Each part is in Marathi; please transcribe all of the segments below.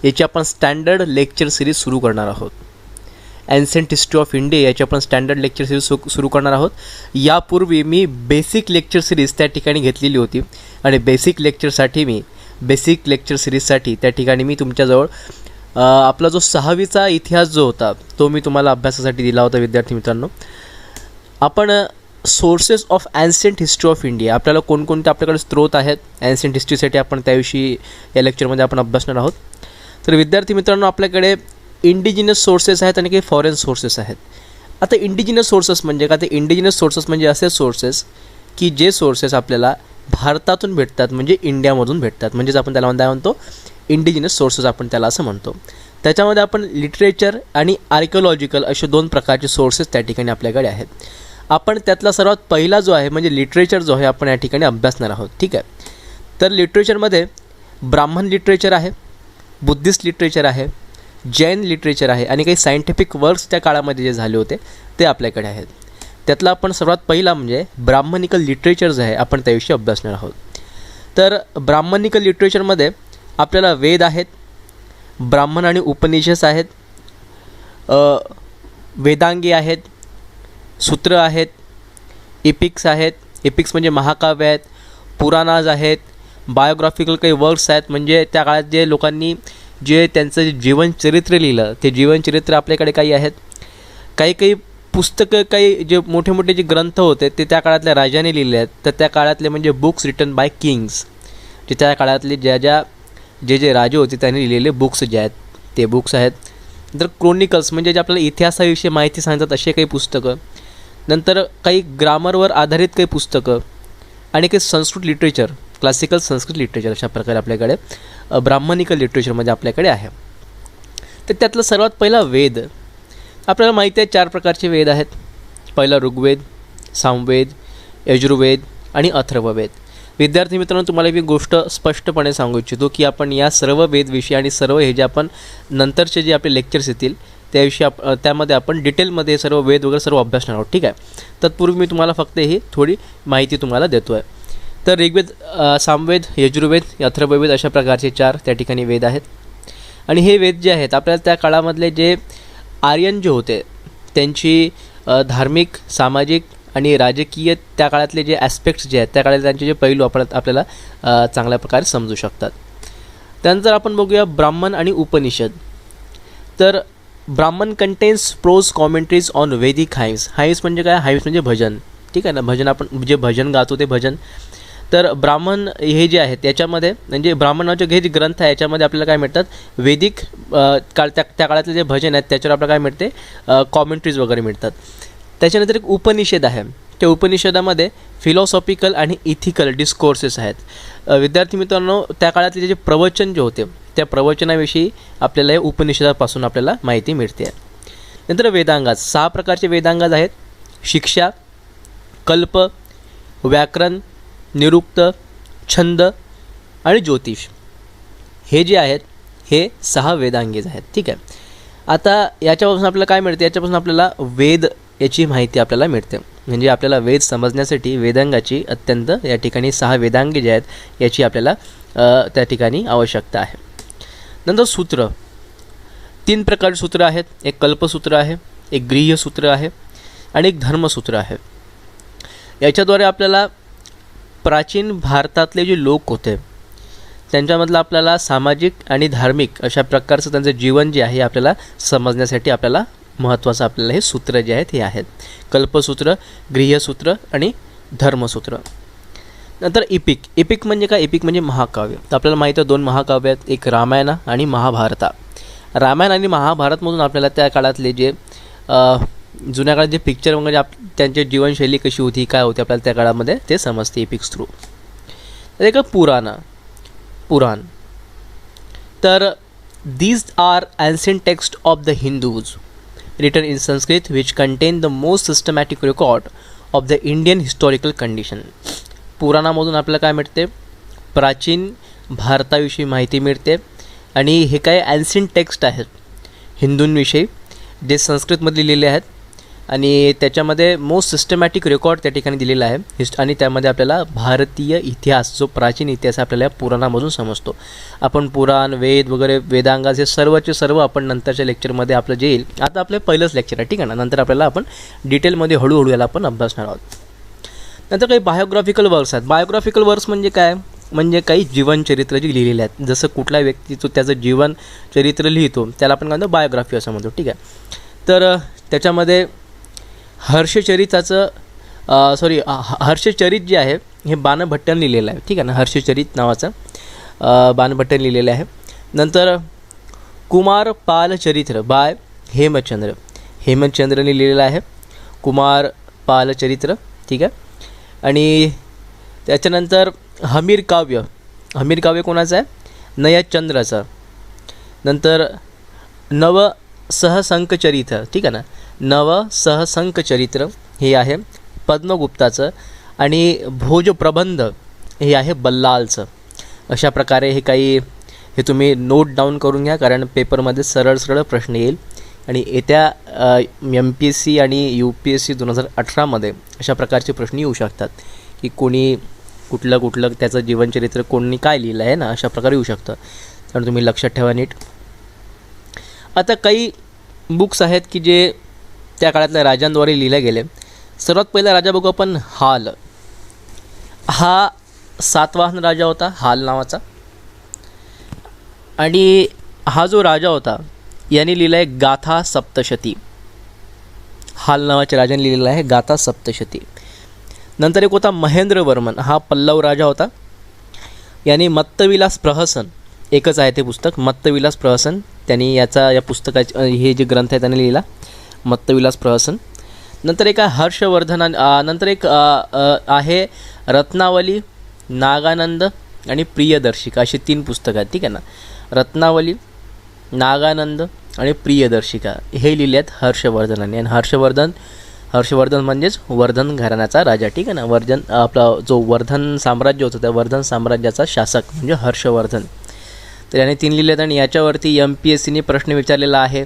याची आपण स्टँडर्ड लेक्चर सिरीज सुरू करणार आहोत. एन्शंट हिस्ट्री ऑफ इंडिया याची आपण स्टँडर्ड लेक्चर सिरीज सुरू करणार आहोत. यापूर्वी मी बेसिक लेक्चर सिरीज त्या ठिकाणी घेतलेली होती आणि बेसिक लेक्चर सिरीजसाठी त्या ठिकाणी मी तुमच्याजवळ आपला जो 6वीचा इतिहास जो होता तो मी तुम्हाला अभ्यासासाठी दिला होता. विद्यार्थी मित्रांनो, आपण sources of ancient history of India, आपल्याला कोणकोणते आपल्याकडे स्रोत आहेत एन्शंट हिस्ट्रीसाठी, आपण त्याविषयी या लेक्चरमध्ये आपण अभ्यासणार आहोत. तर विद्यार्थी मित्रांनो, आपल्याकडे इंडिजिनस सोर्सेस आहेत आणि काही फॉरेन सोर्सेस आहेत. आता इंडिजिनस सोर्सेस म्हणजे का? ते इंडिजिनस सोर्सेस म्हणजे असे सोर्सेस की जे सोर्सेस आपल्याला भारतातून भेटतात, म्हणजे इंडियामधून भेटतात, म्हणजेच आपण त्याला म्हणतो इंडिजिनस सोर्सेस, आपण त्याला असं म्हणतो. त्याच्यामध्ये आपण लिटरेचर आणि आर्किओलॉजिकल असे 2 प्रकारचे सोर्सेस त्या ठिकाणी आपल्याकडे आहेत. आपण त्यातला सर्वात पहिला जो आहे म्हणजे लिटरेचर जो आहे आपण या ठिकाणी अभ्यासणार आहोत. ठीक आहे. तर लिटरेचरमध्ये ब्राह्मण लिटरेचर आहे, बुद्धिस्ट लिटरेचर आहे, जैन लिटरेचर आहे आणि काही सायंटिफिक वर्क्स त्या काळामध्ये जे झाले होते ते आपल्याकडे आहेत. त्यातला आपण सर्वात पहिला म्हणजे ब्राह्मणिकल लिटरेचर जे आहे आपण त्याविषयी अभ्यासणार आहोत. तर ब्राह्मणिकल लिटरेचरमध्ये आपल्याला वेद आहेत, ब्राह्मण आणि उपनिषद आहेत, वेदांगी आहेत, सूत्र आहेत, एपिक्स आहेत, एपिक्स म्हणजे महाकाव्य आहेत, पुराणाज आहेत, बायोग्राफिकल काही वर्क्स आहेत, म्हणजे त्या काळात जे लोकांनी जे त्यांचं जीवनचरित्र लिहिलं ते जीवनचरित्र आपल्याकडे काही आहेत. काही पुस्तकं, काही जे मोठे मोठे जे ग्रंथ होते ते त्या काळातल्या राजाने लिहिले आहेत. तर त्या काळातले म्हणजे बुक्स रिटन बाय किंग्स, जे त्या काळातले जे राजे होते त्यांनी लिहिलेले बुक्स जे आहेत ते बुक्स आहेत. नंतर क्रोनिकल्स म्हणजे जे आपल्याला इतिहासाविषयी माहिती सांगतात असे काही पुस्तकं. नंतर काही ग्रामरवर आधारित काही पुस्तकं आणि काही Sanskrit literature, classical Sanskrit literature, अशा प्रकारे आपल्याकडे ब्राह्मणिकल लिटरेचरमध्ये आपल्याकडे आहे. तर त्यातलं सर्वात पहिला वेद. आपल्याला माहिती आहे 4 प्रकारचे वेद आहेत. पहिला ऋग्वेद, सामवेद, यजुर्वेद आणि अथर्ववेद. विद्यार्थी मित्रांनो, तुम्हाला एक गोष्ट स्पष्टपणे सांगू इच्छितो की आपण या सर्व वेदविषयी आणि सर्व हे जे आपण नंतरचे जे आपले लेक्चर्स येतील त्याविषयी त्यामध्ये आपण डिटेलमध्ये सर्व वेद वगैरे सर्व अभ्यासणार आहोत. ठीक आहे. तत्पूर्वी मी तुम्हाला फक्त ही थोडी माहिती तुम्हाला देतो आहे. तर ऋग्वेद, सामवेद, यजुर्वेद, अथर्ववेद अशा प्रकारचे 4 त्या ठिकाणी वेद आहेत. आणि हे वेद जे आहेत आपल्याला त्या काळामधले जे आर्यन जे होते त्यांची धार्मिक, सामाजिक आणि राजकीय त्या काळातले जे ॲस्पेक्ट्स जे आहेत त्या काळातले त्यांचे जे पैलू आपल्याला चांगल्या प्रकारे समजू शकतात. त्यानंतर आपण बघूया ब्राह्मण आणि उपनिषद. तर ब्राह्मण कंटेन्स प्रोज कॉमेंट्रीज ऑन वैदिक हाइम्स. हाइम्स म्हणजे काय? हाइम्स म्हणजे भजन. ठीक आहे ना, भजन आपण जे भजन गातो ते भजन. तर ब्राह्मण हे जे आहेत याच्यामध्ये म्हणजे ब्राह्मणाचे हे जे ग्रंथ आहे याच्यामध्ये आपल्याला काय मिळतात? वैदिक त्या काळातले जे भजन आहेत त्याच्यावर आपल्याला काय मिळते? कॉमेंट्रीज वगैरे मिळतात. त्याच्यानंतर एक उपनिषद आहे. त्या उपनिषदामध्ये फिलॉसॉफिकल आणि इथिकल डिस्कोर्सेस आहेत. विद्यार्थी मित्रांनो, त्या काळातले जे प्रवचन जे होते त्या प्रवचनाविषयी आपल्याला हे उपनिषदापासून आपल्याला माहिती मिळते. नंतर वेदांगाज. 6 प्रकारचे वेदांगाज आहेत. शिक्षा, कल्प, व्याकरण, निरुक्त, छंद आणि ज्योतिष. हे जे आहेत हे 6 वेदांगेज आहेत. ठीक आहे. आता याच्यापासून आपल्याला काय मिळते? याच्यापासून आपल्याला वेद याची माहिती आपल्याला मिळते. म्हणजे आपल्याला वेद समजण्यासाठी वेदांगाची अत्यंत या ठिकाणी 6 वेदांगे जे आहेत याची आपल्याला त्या ठिकाणी आवश्यकता आहे. नंतर सूत्र. 3 प्रकारचे सूत्र आहेत. एक कल्पसूत्र आहे, एक गृह्यसूत्र आहे आणि एक धर्मसूत्र आहे. याच्याद्वारे आपल्याला प्राचीन भारतातले जे लोक होते त्यांच्यामधलं आपल्याला सामाजिक आणि धार्मिक अशा प्रकारचं त्यांचं जीवन जे आहे आपल्याला समजण्यासाठी आपल्याला महत्त्वाचं आपल्याला हे सूत्र जे आहेत हे आहेत. कल्पसूत्र, गृह्यसूत्र आणि धर्मसूत्र. नंतर इपिक. इपिक म्हणजे काय? इपिक म्हणजे महाकाव्य. तर आपल्याला माहिती आहे 2 महाकाव्य आहेत, एक रामायण आणि महाभारता. रामायण आणि महाभारतमधून आपल्याला त्या काळातले जे जुन्या काळात जे पिक्चर वगैरे त्यांची जीवनशैली कशी होती, काय होती, आपल्याला त्या काळामध्ये ते समजते इपिक्स थ्रू. तर एक पुराण. तर these are ancient texts of the Hindus written in Sanskrit which contain the most systematic record of the Indian historical condition. पुराणामधून आपल्याला काय मिळते? प्राचीन भारताविषयी माहिती मिळते आणि हे काय ॲन्शियंट टेक्स्ट आहेत हिंदूंविषयी जे संस्कृतमध्ये लिहिले आहेत आणि त्याच्यामध्ये मोस्ट सिस्टमॅटिक रेकॉर्ड त्या ठिकाणी दिलेला आहे आणि त्यामध्ये आपल्याला भारतीय इतिहास जो प्राचीन इतिहास आपल्याला पुराणामधून समजतो. आपण पुराण वेद वगैरे वेदांगास हे सर्वचे सर्व आपण नंतरच्या लेक्चरमध्ये आपलं जे येईल. आता आपलं पहिलंच लेक्चर आहे, ठीक आहे ना. नंतर आपल्याला आपण डिटेलमध्ये हळूहळू याला आपण अभ्यासणार आहोत. नंतर काही बायोग्राफिकल वर्क्स आहेत. बायोग्राफिकल वर्क्स म्हणजे काय, म्हणजे काही जीवनचरित्र जी लिहिलेली आहेत. जसं कुठल्या व्यक्तीचं त्याचं जीवनचरित्र लिहितो त्याला आपण काय म्हणतो बायोग्राफी असं म्हणतो, ठीक आहे. तर त्याच्यामध्ये हर्षचरिताचं हर्षचरित जे आहे हे बाणभट्टाने लिहिलेलं आहे, ठीक आहे ना. हर्षचरित नावाचं बाणभट्टाने लिहिलेलं आहे. नंतर कुमारपाल चरित्र बाय हेमचंद्रने लिहिलेलं आहे, कुमारपाल चरित्र, ठीक आहे. आणि त्याच्यानंतर हमीर काव्य कोणाचं आहे, नयचंद्राचं. नंतर नवसहसंकचरित्र, ठीक आहे ना. नवसहसंकचरित्र हे आहे पद्मगुप्ताचं. आणि भोजप्रबंध हे आहे बल्लालचं. अशा प्रकारे हे तुम्ही नोट डाऊन करून घ्या, कारण पेपरमध्ये सरळ प्रश्न येईल. आणि येत्या MPSC आणि UPSC 2018मध्ये अशा प्रकारचे प्रश्न येऊ शकतात की कोणी कुठलं त्याचं जीवनचरित्र कोणी काय लिहिलं आहे ना, अशा प्रकारे येऊ शकतं. तर तुम्ही लक्षात ठेवा नीट. आता काही बुक्स आहेत की जे त्या काळातल्या राजांद्वारे लिहिले गेले. सर्वात पहिला राजा बघू आपण, हाल. हा सातवाहन राजा होता, हाल नावाचा. आणि हा जो राजा होता याने लिहिलं आहे गाथा सप्तशती. हाल नावाच्या राजाने लिहिलेला आहे गाथा सप्तशती. नंतर एक होता महेंद्रवर्मन, हा पल्लव राजा होता. याने मत्तविलास प्रहसन, एकच आहे ते पुस्तक, मत्तविलास प्रहसन. त्यांनी या पुस्तकाचे हे जे ग्रंथ आहे त्याने लिहिला, मत्तविलास प्रहसन. नंतर एक आहे हर्षवर्धन. नंतर एक आहे रत्नावली, नागानंद आणि प्रियदर्शिका, अशी 3 पुस्तकं आहेत, ठीक आहे ना. रत्नावली, नागानंद आणि प्रियदर्शिका हे लिहिले आहेत हर्षवर्धनाने. आणि हर्षवर्धन म्हणजेच वर्धन घराण्याचा राजा, ठीक आहे ना. आपला जो वर्धन साम्राज्य होतं त्या वर्धन साम्राज्याचा शासक म्हणजे हर्षवर्धन. तर याने 3 लिहिले आहेत. आणि याच्यावरती MPSCने प्रश्न विचारलेला आहे.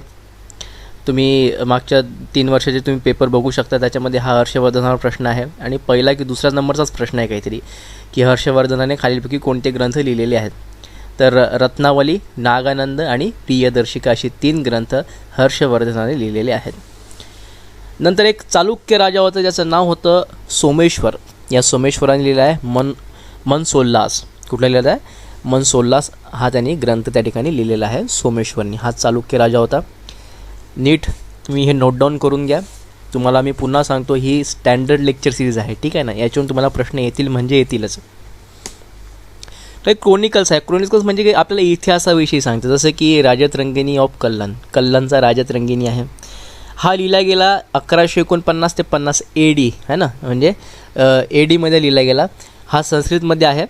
तुम्ही मागच्या 3 वर्षाचे तुम्ही पेपर बघू शकता, त्याच्यामध्ये हा हर्षवर्धनावर प्रश्न आहे. आणि पहिला की दुसऱ्या नंबरचाच प्रश्न आहे काहीतरी, की हर्षवर्धनाने खालीलपैकी कोणते ग्रंथ लिहिलेले आहेत. तर रत्नावली, नागानंद आणि प्रियदर्शिका अशी 3 ग्रंथ हर्षवर्धनाने लिहिलेले आहेत. नंतर एक चालुक्य राजा होता ज्याचं नाव होतं सोमेश्वर. या सोमेश्वराने लिहिलं आहे मनसोल्लास. कुठला लिहिलं आहे, मनसोल्लास हा त्यांनी ग्रंथ त्या ठिकाणी लिहिलेला आहे सोमेश्वरनी. हा चालुक्य राजा होता. नीट तुम्ही हे नोट डाऊन करून घ्या. तुम्हाला मी पुन्हा सांगतो, ही स्टँडर्ड लेक्चर सिरीज आहे, ठीक आहे ना. याच्यावरून तुम्हाला प्रश्न येतील म्हणजे येतीलच. काही क्रोनिकल्स आहे. क्रोनिकल्स म्हणजे काही आपल्याला इतिहासाविषयी सांगतं, जसं की राजतरंगिणी ऑफ कल्लनचा राजतरंगिणी आहे. हा लिहिला गेला 1149 ते 50 AD आहे ना, म्हणजे ADमध्ये लिहिला गेला. हा संस्कृतमध्ये आहे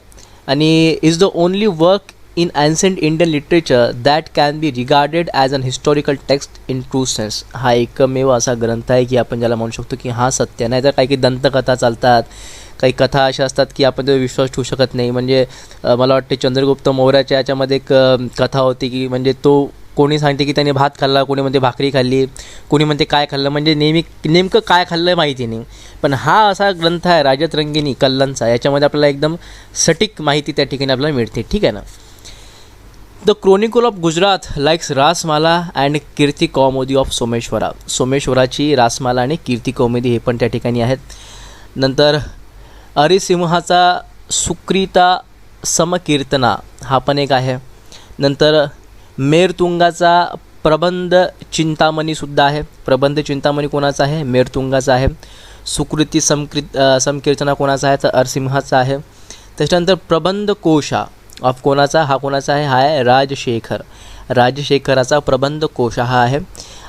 आणि is the only work in ancient Indian literature that can be regarded as an historical text in true sense. हा एकमेव असा ग्रंथ आहे की आपण ज्याला म्हणू शकतो की हा सत्य. नाही तर काही दंतकथा चालतात, काही कथा अशा असतात की आपण त्यावर विश्वास ठेवू शकत नाही. म्हणजे मला वाटते चंद्रगुप्त मौर्याच्या याच्यामध्ये एक कथा होती की म्हणजे तो कोणी सांगते की त्याने भात खाल्ला, कोणी म्हणते भाकरी खाल्ली, कोणी म्हणते काय खाल्लं, म्हणजे नेमकं काय खाल्लं माहिती नाही. पण हा असा ग्रंथ आहे राजतरंगिणी कल्लनचा, याच्यामध्ये आपल्याला एकदम सटीक माहिती त्या ठिकाणी आपल्याला मिळते, ठीक आहे ना. The chronicle of Gujarat likes Rasmala and Kirti Kaumudi of Someshwara. सोमेश्वराची रासमाला आणि कीर्ती कौमुदी हे पण त्या ठिकाणी आहेत. नंतर अरिसिंहाचा सुक्रीता समकीर्तना हा पण एक आहे. नंतर मेरतुंगाचा प्रबंध चिंतामणीसुद्धा आहे. प्रबंध चिंतामणी कोणाचा आहे, मेरतुंगाचा आहे. सुकृती समकीर्तना कोणाचा आहे, तर अरसिंहाचा आहे. त्याच्यानंतर प्रबंध कोशा ऑफ कोणाचा, हा कोणाचा आहे, हा आहे राजशेखराचा प्रबंध कोश हा आहे.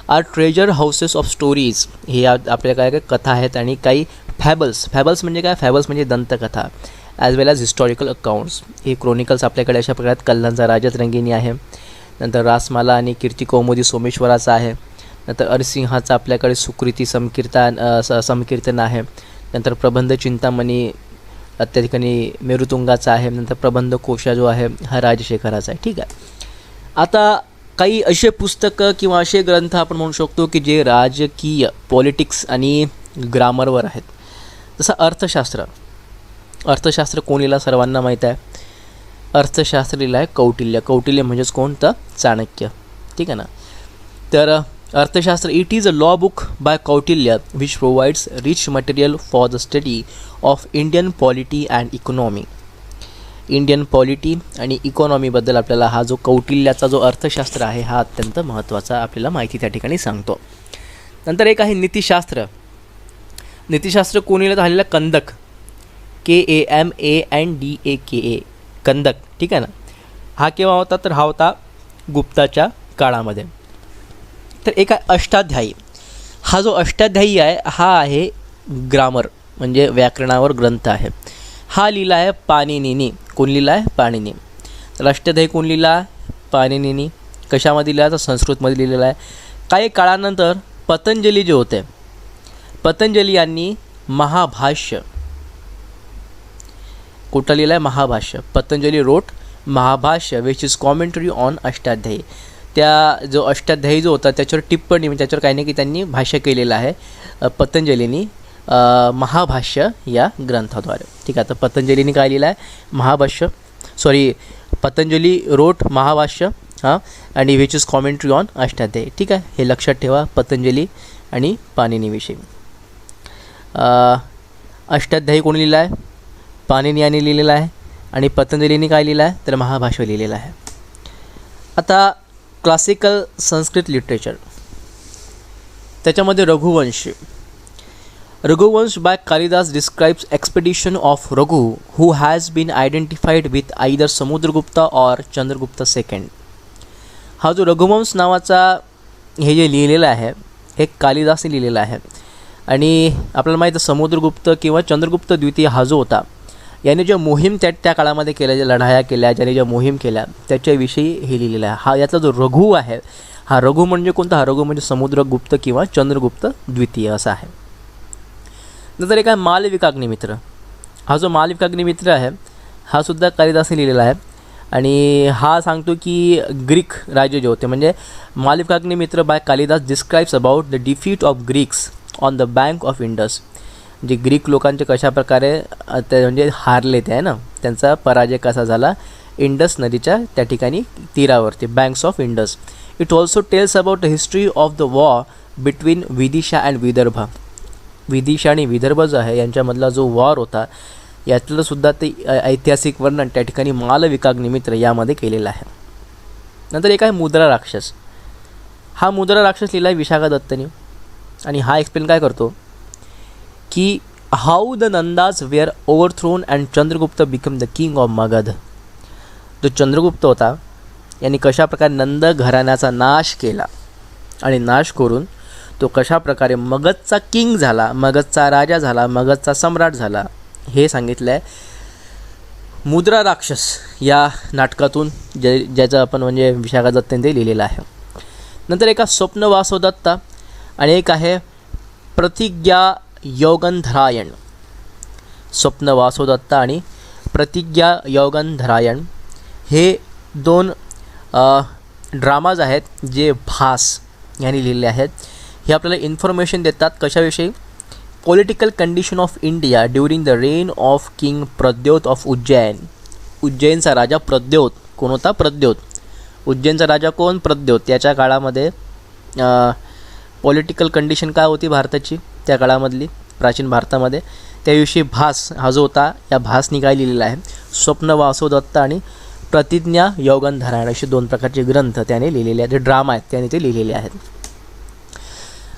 Are treasure houses of stories हे आपल्या काय कथा आहेत. आणि काही फॅबल्स म्हणजे काय, फॅबल्स म्हणजे दंतकथा, ॲज वेल ॲज हिस्टॉरिकल अकाउंट्स. हे क्रोनिकल्स आपल्याकडे अशा प्रकारात कल्लांचा राजतरंगिणी आहे. नंतर रासमाला आणि कीर्ती कौमुदी सोमेश्वराचा आहे. नंतर अरसिंहाचा आपल्याकडे सुकृती समकीर्तन आहे. नंतर प्रबंध चिंतामणी त्या ठिकाणी मेरुतुंगाचा आहे. नंतर प्रबंध कोशा जो आहे हा राजशेखराचा आहे, ठीक आहे. आता काही असे पुस्तकं किंवा असे ग्रंथ आपण म्हणू शकतो की जे राजकीय पॉलिटिक्स आणि ग्रामरवर आहेत. जसं अर्थशास्त्र कोण लिहिला सर्वांना माहीत आहे. अर्थशास्त्र लिहिलं आहे कौटिल्य. कौटिल्य म्हणजेच कोण तर चाणक्य. ठीक आहे ना. तर अर्थशास्त्र it is a law book by Kautilya which provides rich material for the study of Indian polity and economy. Indian polity आणि इकॉनॉमीबद्दल आपल्याला हा जो कौटिल्याचा जो अर्थशास्त्र आहे हा अत्यंत महत्त्वाचा आपल्याला माहिती त्या ठिकाणी सांगतो. नंतर एक आहे नीतिशास्त्र. नीतिशास्त्र कोणी झालेला कंदक. KAMANDAKA कंदक. ठीक आहे ना. हा केव्हा होता तर हा होता गुप्ताच्या काळामध्ये. तर एक आहे अष्टाध्यायी. हा जो अष्टाध्यायी आहे हा आहे ग्रामर म्हणजे व्याकरणावर ग्रंथ आहे. हा लिहिला आहे पाणिनीनी. कोण लिहिला आहे पाणिनी. तर अष्टाध्यायी कोण लिहिला पाणिनीनी. कशामध्ये लिहिला तर संस्कृतमध्ये लिहिलेला आहे. काही काळानंतर पतंजली जे होते पतंजली यांनी महाभाष्य कुठं लिहिलं आहे Mahabhashya. Patanjali wrote Mahabhashya which is commentary on Ashtadhyayi. त्या जो अष्टाध्यायी जो होता त्याच्यावर टिप्पणी म्हणजे त्याच्यावर काही नाही की त्यांनी भाष्य केलेलं आहे पतंजलीनी महाभाष्य या ग्रंथाद्वारे. ठीक आहे. तर पतंजलीनी काय लिहिलं आहे महाभाष्य पतंजली रोट महाभाष्य हां आणि which is commentary on Ashtadhyayi. ठीक आहे. हे लक्षात ठेवा पतंजली आणि पाणिनीविषयी. अष्टाध्यायी कोणी लिहिला आहे पाणिनी यांनी लिहिलेला आहे आणि पतंजलीनी काय लिहिलं आहे तर महाभाष्य लिहिलेलं आहे. आता क्लासिकल संस्कृत लिटरेचर त्याच्यामध्ये Raghuvamsha by Kalidasa describes expedition of Raghu who has been identified with either Samudragupta or Chandragupta second. हा जो रघुवंश नावाचा हे जे लिहिलेलं आहे हे कालिदासने लिहिलेलं आहे आणि आपल्याला माहीत आहे समुद्रगुप्त किंवा चंद्रगुप्त द्वितीय हा जो होता याने ज्या मोहीम त्या काळामध्ये केल्या ज्या लढाया केल्या ज्याने ज्या मोहीम केल्या त्याच्याविषयी हे लिहिलेलं आहे. हा यातला जो रघु आहे हा रघु म्हणजे कोणता हा रघु म्हणजे समुद्रगुप्त किंवा चंद्रगुप्त द्वितीय असा आहे. नंतर एक आहे मालविकाग्निमित्र. हा जो मालविकाग्निमित्र आहे हा सुद्धा कालिदासने लिहिलेला आहे आणि हा सांगतो की ग्रीक राज्य जे होते म्हणजे Malavikagnimitra by Kalidasa describes about the defeat of Greeks on the bank of Indus. जे ग्रीक लोकांचे कशाप्रकारे ते म्हणजे हारले ते आहे ना त्यांचा पराजय कसा झाला इंडस नदीच्या त्या ठिकाणी तीरावरती banks of Indus. It also tells about the history of the war between Vidisha and Vidarbha. Vidisha आणि विदर्भ जो आहे यांच्यामधला जो वॉर होता यातलं सुद्धा ते ऐतिहासिक वर्णन त्या ठिकाणी मालविकाग्निमित्र यामध्ये केलेलं आहे. नंतर एक आहे मुद्रा राक्षस. हा मुद्रा राक्षस लिहिला आहे विशाखा दत्तनी आणि हा एक्सप्लेन काय करतो की how the Nandas were overthrown and Chandragupta become the king of Magadh. जो चंद्रगुप्त होता यांनी कशाप्रकारे नंद घराण्याचा नाश केला आणि नाश करून तो कशाप्रकारे मगधचा किंग झाला मगधचा राजा झाला मगधचा सम्राट झाला हे सांगितलं आहे मुद्रा राक्षस या नाटकातून ज्याचं आपण म्हणजे विशाखा दत्ताने ते लिहिलेलं आहे. नंतर एक स्वप्न वासवदत्ता आणि एक आहे प्रतिज्ञा योगंधरायण. स्वप्न वासवदत्ता आणि प्रतिज्ञा योगंधरायण हे दोन ड्रामाज आहेत जे भास यांनी लिहिलेले आहेत. हे आपल्याला इन्फॉर्मेशन देतात कशाविषयी political condition of India during the reign of king Pradyot of Ujjain. उज्जैनचा राजा प्रद्योत कोण होता प्रद्योत. उज्जैनचा राजा कोण प्रद्योत. त्याच्या काळामध्ये पॉलिटिकल कंडिशन काय होती भारताची त्या काळामधली प्राचीन भारतामध्ये त्याविषयी भास हा जो होता या भासनी काय लिहिलेला आहे स्वप्न वासवदत्ता आणि प्रतिज्ञा योगंधरायण असे दोन प्रकारचे ग्रंथ त्याने लिहिलेले आहेत. जे ड्रामा आहेत त्याने ते लिहिलेले आहेत.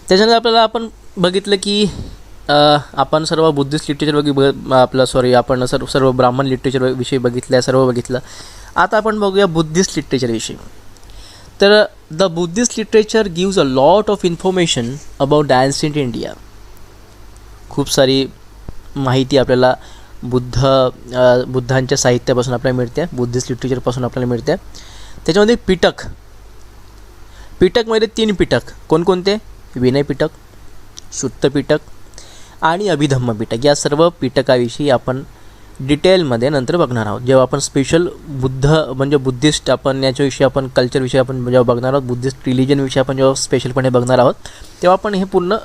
त्याच्यानंतर आपल्याला आपण बघितलं की आपण सर्व बुद्धिस्ट लिटरेचर आपण सर्व ब्राह्मण लिटरेचर विषयी बघितलं आहे सर्व बघितलं. आता आपण बघूया बुद्धिस्ट लिटरेचरविषयी. तर the Buddhist literature gives a lot of information about the ancient India. खूप सारी माहिती आपल्याला बुद्धांच्या साहित्यापासून आपल्याला मिळते बुद्धिस्ट लिटरेचरपासून आपल्याला मिळते. त्याच्यामध्ये पिटकमध्ये 3 पिटक कोणकोणते विनय पिटक सुत्त पिटक आणि अभिधम्म पिटक या सर्व पिटकाविषयी आपण डिटेलमध्ये नंतर बघणार आहोत. जेव्हा आपण स्पेशल बुद्ध म्हणजे बुद्धिस्ट आपण याच्याविषयी आपण कल्चरविषयी आपण जेव्हा बघणार आहोत, बुद्धिस्ट रिलिजनविषयी आपण जेव्हा स्पेशलपणे बघणार आहोत, तेव्हा आपण हे पूर्ण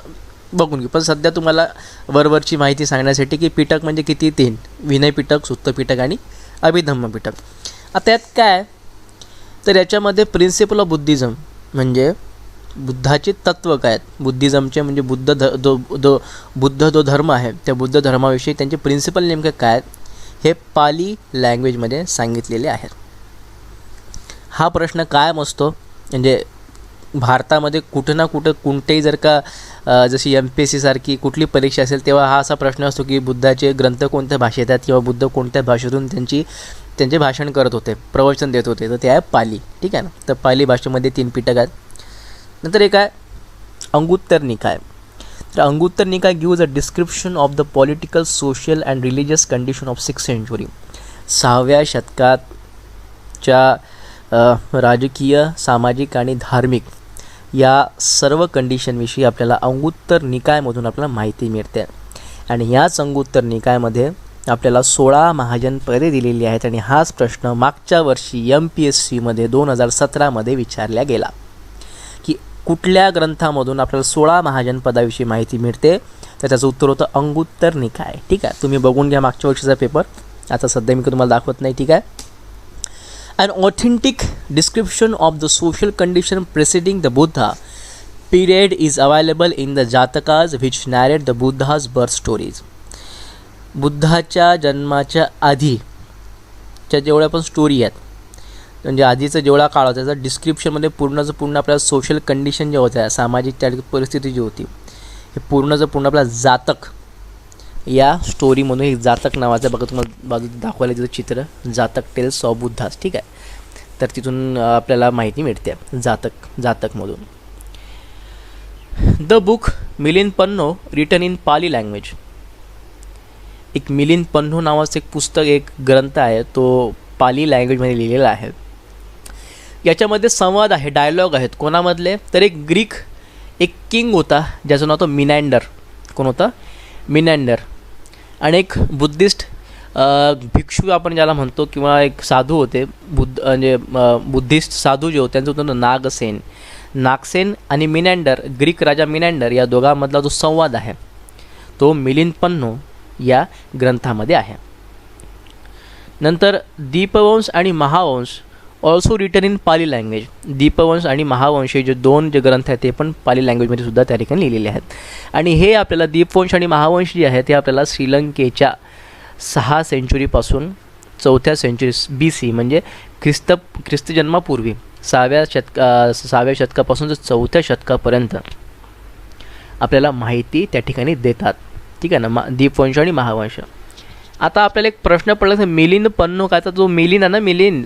बघून घेऊ. पण सध्या तुम्हाला वरवरची माहिती सांगण्यासाठी की पिटक म्हणजे किती, 3: विनय पिटक, सुत्त पिटक आणि अभिधम्म पिटक. आता यात काय तर याच्यामध्ये प्रिन्सिपल ऑफ बुद्धिझम म्हणजे बुद्धाचे तत्त्व काय आहेत, बुद्धिझमचे म्हणजे बुद्ध जो धर्म आहे त्या बुद्ध धर्माविषयी त्यांचे प्रिन्सिपल नेमके काय आहेत हे पाली लँग्वेजमध्ये सांगितलेले आहेत. हा प्रश्न कायम असतो म्हणजे भारतामध्ये कुठं ना कुठं कोणतेही जर का जशी MPSC सारखी कुठली परीक्षा असेल तेव्हा हा असा प्रश्न असतो की बुद्धाचे ग्रंथ कोणत्या भाषेत आहेत किंवा बुद्ध कोणत्या भाषेतून त्यांचे भाषण करत होते, प्रवचन देत होते, तर ते आहे पाली. ठीक आहे ना. तर पाली भाषेमध्ये 3 पिटक आहेत. नंतर एक आहे अंगुत्तर निकाय. तर अंगुत्तर निकाय gives a description of the political, social and religious condition of 6th century. 6व्या शतकाच्या राजकीय, सामाजिक आणि धार्मिक या सर्व कंडिशनविषयी आपल्याला अंगुत्तर निकायमधून आपल्याला माहिती मिळते. आणि याच अंगुत्तर निकायमध्ये आपल्याला 16 महाजनपदे दिलेली आहेत. आणि हाच प्रश्न मागच्या वर्षी MPSCमध्ये 2017मध्ये विचारला गेला की कुठल्या ग्रंथामधून आपल्याला 16 महाजनपदाविषयी माहिती मिळते, तर त्याचं उत्तर होतं अंगुत्तर निकाय. ठीक आहे, तुम्ही बघून घ्या मागच्या वर्षीचा पेपर. आता सध्या मी तुम्हाला दाखवत नाही. ठीक आहे. An authentic description of the social condition preceding the Buddha period is available in the Jatakas which narrate the Buddha's birth stories. बुद्धाच्या जन्माच्या आधीच्या जेवढ्या पण स्टोरी आहेत म्हणजे आधीचा जेवढा काळ होता त्याचा डिस्क्रिप्शनमध्ये पूर्णचं पूर्ण आपल्याला सोशल कंडिशन जे होत्या, सामाजिक त्या परिस्थिती जी होती, हे पूर्णचं पूर्ण आपल्याला जातक या स्टोरीमधून एक जातक नावाचं बघा तुम्हाला बाजूला दाखवायला तिथं चित्र, जातक टेल्स ऑफ बुद्धास. ठीक आहे. तर तिथून आपल्याला माहिती मिळते जातकमधून. The book Milinda Panho written in Pali language. एक मिलिंद पन्नो नावाचं एक पुस्तक, एक ग्रंथ आहे, तो पाली लँग्वेजमध्ये लिहिलेला आहे. याच्यामध्ये संवाद आहे, डायलॉग आहेत. कोणामधले तर एक ग्रीक एक किंग होता ज्याचं नाव होतं मिनॅंडर. कोण होता? मिनॅंडर. आणि एक बुद्धिस्ट भिक्षू आपण ज्याला म्हणतो किंवा एक साधू होते, बुद्धिस्ट साधू जे होते त्यांचं होतं नागसेन. नागसेन आणि मिनॅंडर, ग्रीक राजा मिनॅंडर या दोघांमधला जो संवाद आहे तो मिलिंद पन्नो या ग्रंथामध्ये आहे. नंतर दीपवंश आणि Mahavamsa also return in Pali language. Dipavamsa आणि महावंश हे जे 2 ग्रंथ आहेत ते पण पाली लँग्वेजमध्ये सुद्धा त्या ठिकाणी लिहिलेले आहेत. आणि हे आपल्याला दीपवंश आणि महावंश जे आहे ते आपल्याला श्रीलंकेच्या 6 सेंचुरीपासून 4थ्या सेंचुरी BC म्हणजे ख्रिस्त जन्मापूर्वी 6व्या शतकापासून 4थ्या शतकापर्यंत आपल्याला माहिती त्या ठिकाणी देतात. ठीक आहे ना. दीपवंश आणि महावंश. आता आपल्याला एक प्रश्न पडला की मिलिंद पन्नो काय, तर जो मिलिंद आहे ना, मिलिंद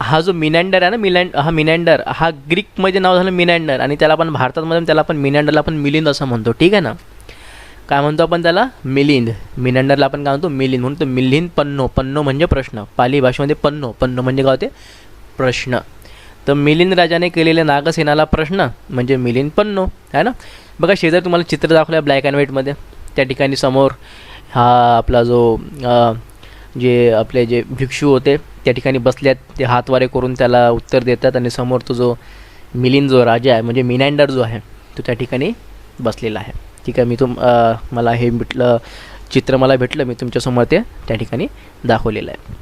हा जो मिनॅंडर आहे ना, मिनॅंडर हा ग्रीकमध्ये नाव झालं मिनॅंडर आणि त्याला आपण भारतामध्ये त्याला आपण मिनॅंडरला आपण मिलिंद असं म्हणतो. ठीक आहे ना. काय म्हणतो आपण त्याला? मिलिंद. मिनॅंडरला आपण काय म्हणतो? मिलिंद. म्हणून तो मिलिंद पन्नो. पन्नो म्हणजे प्रश्न. पाली भाषेमध्ये पन्नो म्हणजे काय होते? प्रश्न. तर मिलिंद राजाने केलेल्या नागसेनाला प्रश्न म्हणजे मिलिंद पन्नो आहे ना. बघा शेजारी तुम्हाला चित्र दाखवलं आहे ब्लॅक अँड व्हाईटमध्ये. त्या ठिकाणी समोर हा आपला जो जे आपले जे भिक्षू होते त्या ठिकाणी बसल्यात, ते हातवारे करून त्याला उत्तर देतात आणि समोर तो जो मिलिंद जो राजा आहे म्हणजे मिनॅंडर जो आहे तो त्या ठिकाणी बसलेला आहे. ठीक आहे. मला हे चित्र मला भेटलं, मी तुमच्यासमोर ते त्या ठिकाणी दाखवलेलं आहे.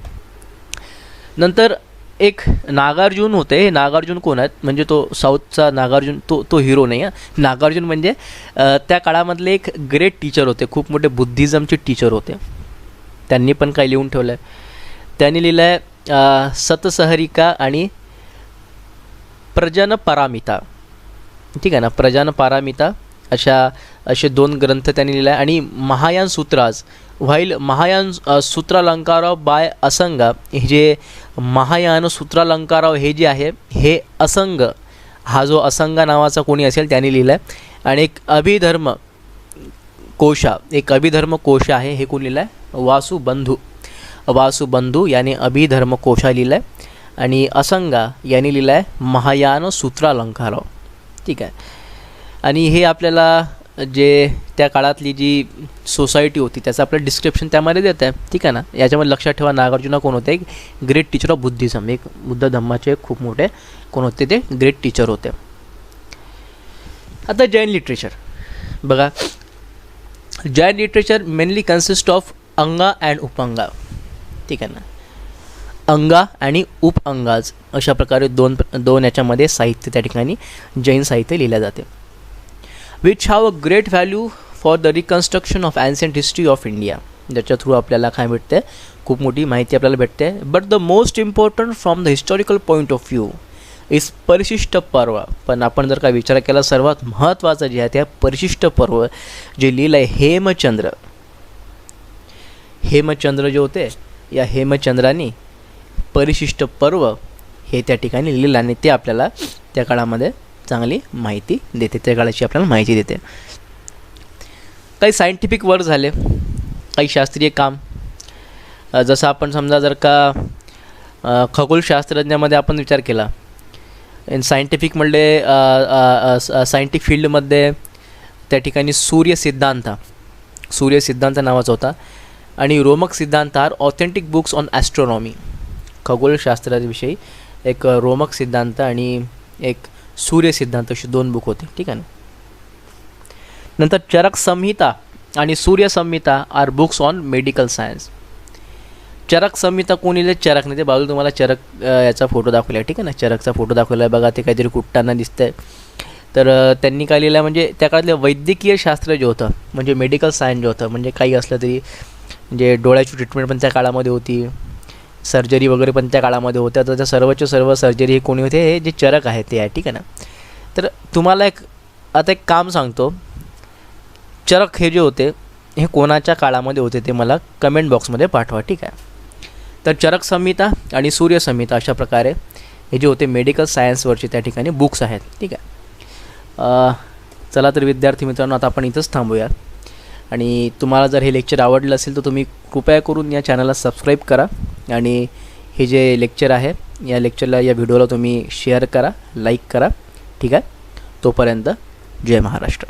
नंतर एक नागार्जुन होते. हे नागार्जुन कोण आहेत म्हणजे तो साऊथचा नागार्जुन, तो हिरो नाही आहे. नागार्जुन म्हणजे त्या काळामधले एक ग्रेट टीचर होते, खूप मोठे बुद्धिझमचे टीचर होते. त्यांनी पण काय लिहून ठेवलं आहे. त्यांनी लिहिलं आहे सतसहरिका आणि प्रजनपारामिता. ठीक आहे ना. प्रजनपारामिता असे 2 ग्रंथ त्यांनी लिहिले आहे. आणि महायान सूत्राज व्हाईल महायान सूत्रालंकाराव बाय असंगा. हे जे महायान सूत्रालंकाराव हे जे आहे हे असंग, हा जो असंगा नावाचा कोणी असेल त्याने लिहिला आहे. आणि एक अभिधर्म कोशा आहे, हे कोण लिहिलं आहे? वासुबंधू याने अभिधर्म कोशा लिहिला आहे. आणि असंगा याने लिहिला आहे महायान सूत्रालंकाराव. ठीक आहे. आणि हे आपल्याला जे त्या काळातली जी सोसायटी होती त्याचं आपलं डिस्क्रिप्शन त्यामध्ये देतं आहे, ठीक आहे ना. याच्यामध्ये लक्षात ठेवा, नागार्जुना कोण होते? एक ग्रेट टीचर ऑफ बुद्धिझम, एक बुद्ध धम्माचे खूप मोठे कोण होते? ते ग्रेट टीचर होते. आता जैन लिटरेचर बघा. Jain literature mainly consist of अंगा अँड उपअंगा, ठीक आहे ना. अंगा आणि उपअंगाज अशा प्रकारे दोन याच्यामध्ये साहित्य त्या ठिकाणी जैन साहित्य लिहिलं जाते. Which have a great value for the reconstruction of ancient history of India. ज्याच्या थ्रू आपल्याला काय भेटते? खूप मोठी माहिती आपल्याला भेटते. But the most important from the historical point of view is परिशिष्ट पर्व. पण आपण जर का विचार केला, सर्वात महत्त्वाचं जे आहे त्या परिशिष्ट पर्व जे लिहिलं आहे हेमचंद्र जे होते, या हेमचंद्रांनी परिशिष्ट पर्व हे त्या ठिकाणी लिहिलं आणि ते आपल्याला त्या काळामध्ये चांगली माहिती देते, त्या काळाची आपल्याला माहिती देते. काही सायंटिफिक वर्क झाले, काही शास्त्रीय काम, जसं आपण समजा जर का खगोलशास्त्रज्ञामध्ये आपण विचार केला, इन सायंटिफिक म्हणले सायंटिफिक फील्डमध्ये त्या ठिकाणी सूर्यसिद्धांत नावाचा होता आणि Romak Siddhanta are authentic books on astronomy. खगोलशास्त्राविषयी एक रोमक सिद्धांत आणि एक सूर्यसिद्धांत अशी 2 बुक होते, ठीक आहे ना. नंतर चरक संहिता आणि Surya Samhita are books on medical science. Charak Samhita कोणी लिहिले? चरकने. ते बाजूला तुम्हाला चरक याचा फोटो दाखवला आहे, ठीक आहे ना. चरकचा फोटो दाखवला आहे बघा, ते काहीतरी कुटताना दिसतं आहे. तर त्यांनी काय लिहिलं आहे? म्हणजे त्या काळातलं वैद्यकीय शास्त्र जे होतं, म्हणजे मेडिकल सायन्स जे होतं, म्हणजे काही असलं तरी म्हणजे डोळ्याची ट्रीटमेंट पण त्या काळामध्ये होती, सर्जरी वगैरे पण त्या काळामध्ये होत्या. तर त्या सर्वच्या सर्व सर्जरी हे कोणी होते? हे जे चरक आहे ते आहे, ठीक आहे ना. तर तुम्हाला आता एक काम सांगतो, चरक हे जे होते हे कोणाच्या काळामध्ये होते ते मला कमेंट बॉक्समध्ये पाठवा, ठीक आहे. तर चरक संहिता आणि सूर्य संहिता अशा प्रकारे हे जे होते मेडिकल सायन्सवरचे त्या ठिकाणी बुक्स आहेत, ठीक आहे. चला तर विद्यार्थी मित्रांनो, आता आपण इथंच थांबूया. आणि तुम्हाला जर हे लेक्चर आवडलं असेल तर तुम्ही कृपया करून या चॅनलला सबस्क्राईब करा आणि हे जे लेक्चर आहे या व्हिडिओला तुम्ही शेअर करा, लाईक करा, ठीक आहे. तोपर्यंत जय महाराष्ट्र.